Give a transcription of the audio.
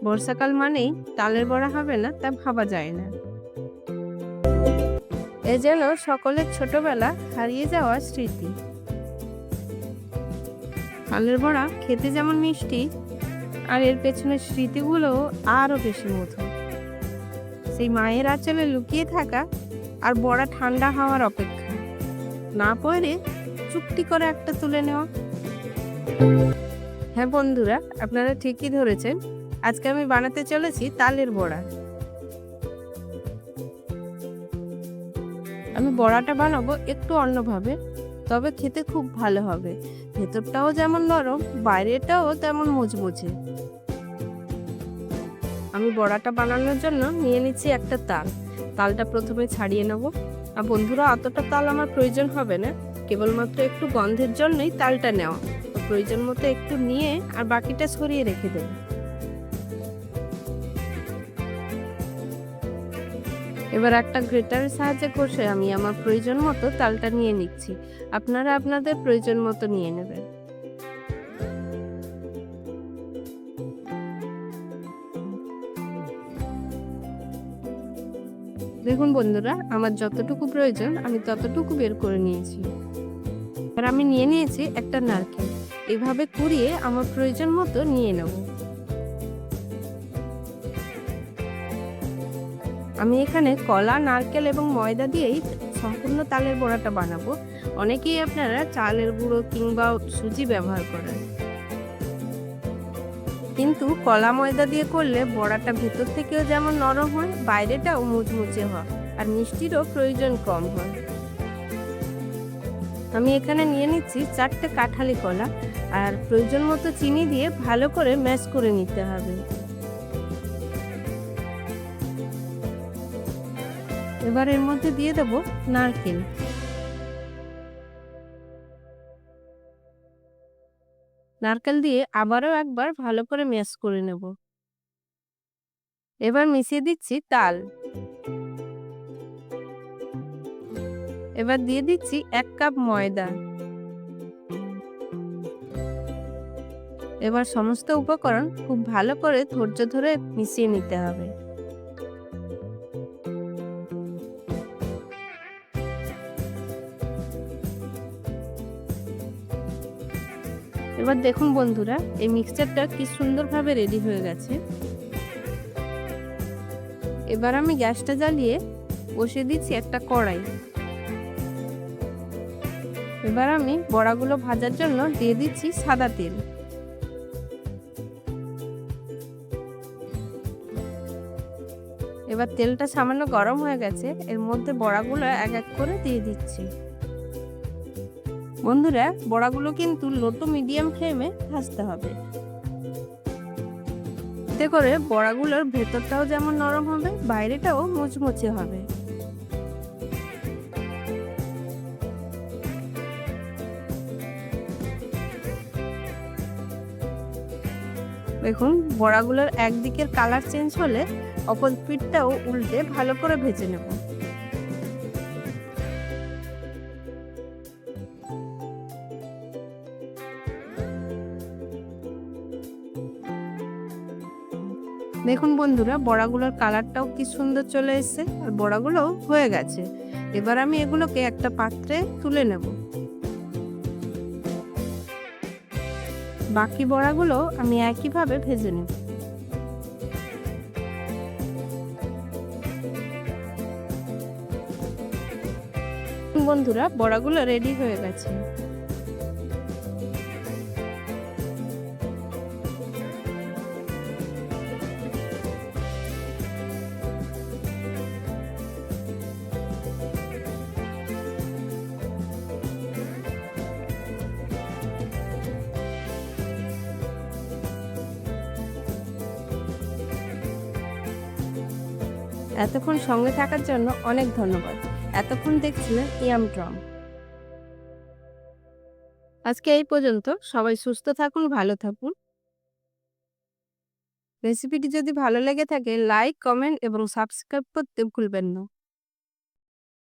বর্ষাকাল মানেই তালের বড়া হবে না তা ভাবা যায় না। এ যেন সকলের ছোটবেলা হারিয়ে যাওয়া স্মৃতি। তালের বড়া খেতে যেমন মিষ্টি, আর এর পেছনের স্মৃতিগুলো আরো বেশি মধুর। সেই মায়ের আঁচলে লুকিয়ে থাকা আর বড়া ঠান্ডা হওয়ার অপেক্ষা না পড়ে চুপটি করে একটা তুলে নেওয়া। হ্যাঁ বন্ধুরা, আপনারা ঠিকই ধরেছেন। আজকে আমি বানাতে চলেছি তালের বড়া। আমি বড়াটা বানাবো একটু অন্যভাবে, তবে খেতে খুব ভালো হবে। ভেতরটাও যেমন নরম, বাইরেটাও তেমন মুচমুচে। আমি বড়াটা বানানোর জন্য নিয়ে নিচ্ছি একটা তাল। তালটা প্রথমে ছাড়িয়ে নেব। আর বন্ধুরা, অতটা তাল আমার প্রয়োজন হবে না, কেবলমাত্র একটু গন্ধের জন্যই তালটা নেওয়া। তো প্রয়োজন মতো একটু নিয়ে আর বাকিটা সরিয়ে রেখে দেব। এবার একটা গ্রেটারের সাহায্যে কষে আমি আমার প্রয়োজন মতো তালটা নিয়ে নিচ্ছি। আপনারা আপনাদের প্রয়োজন মতো নিয়ে নেবেন। দেখুন বন্ধুরা, আমার যতটুকু প্রয়োজন আমি ততটুকু বের করে নিয়েছি। এবার আমি নিয়ে নিয়েছি একটা নারকেল। এভাবে কুড়িয়ে আমার প্রয়োজন মতো নিয়ে নেব। আমি এখানে কলা, নারকেল এবং ময়দা দিয়েই সম্পূর্ণ তালের বড়াটা বানাবো। অনেকেই আপনারা চালের গুঁড়ো কিংবা সুজি ব্যবহার করেন, কিন্তু কলা ময়দা দিয়ে করলে বড়াটা ভেতর থেকেও যেমন নরম হয়, বাইরেটাও মুচমুচে হয়, আর মিষ্টিরও প্রয়োজন কম হয়। আমি এখানে নিয়ে নিচ্ছি 4টে কাঁঠালি কলা, আর প্রয়োজন মতো চিনি দিয়ে ভালো করে ম্যাশ করে নিতে হবে। এবার এর মধ্যে দিয়ে দেব নারকেল। নারকেল দিয়ে আবারও একবার ভালো করে ম্যাশ করে নেব। এবার মিশিয়ে দিচ্ছি তাল। এবার দিয়ে দিচ্ছি 1 কাপ ময়দা। এবার সমস্ত উপকরণ খুব ভালো করে ধৈর্য ধরে মিশিয়ে নিতে হবে। এবার দেখুন বন্ধুরা, এই মিক্সচারটা কি সুন্দরভাবে রেডি হয়ে গেছে। এবার আমি গ্যাসটা জ্বালিয়ে বসিয়ে দিচ্ছি একটা কড়াই। এবার আমি বড়াগুলো ভাজার জন্য দিয়ে দিচ্ছি সাদা তেল। এবার তেলটা সামান্য গরম হয়ে গেছে, এর মধ্যে বড়াগুলো এক এক করে দিয়ে দিচ্ছি। বন্ধুরা, বড়াগুলো কিন্তু লো টু মিডিয়াম ফ্লেমে ভাজতে হবে। এতে করে বড়াগুলোর ভেতরটাও যেমন নরম হবে, বাইরেটাও মুচমুচে হবে। দেখুন, বড়াগুলোর একদিকের কালার চেঞ্জ হলে অপর পিঠটাও উল্টে ভালো করে ভেজে নেব। দেখুন বন্ধুরা, বড়াগুলোর কালারটাও কি সুন্দর চলে এসেছে, আর বড়াগুলোও হয়ে গেছে। এবার আমি এগুলোকে একটা পাত্রে তুলে নেব। বাকি বড়াগুলো আমি একইভাবে ভেজে নেব। বন্ধুরা, বড়াগুলো রেডি হয়ে গেছে। এতক্ষণ সঙ্গে থাকার জন্য অনেক ধন্যবাদ। এতক্ষণ দেখছিলেন ইয়াম ট্রম। আজকে এই পর্যন্ত। সবাই সুস্থ থাকুন, ভালো থাকুন। রেসিপিটি যদি ভালো লেগে থাকে লাইক, কমেন্ট এবং সাবস্ক্রাইব করতে ভুলবেন না।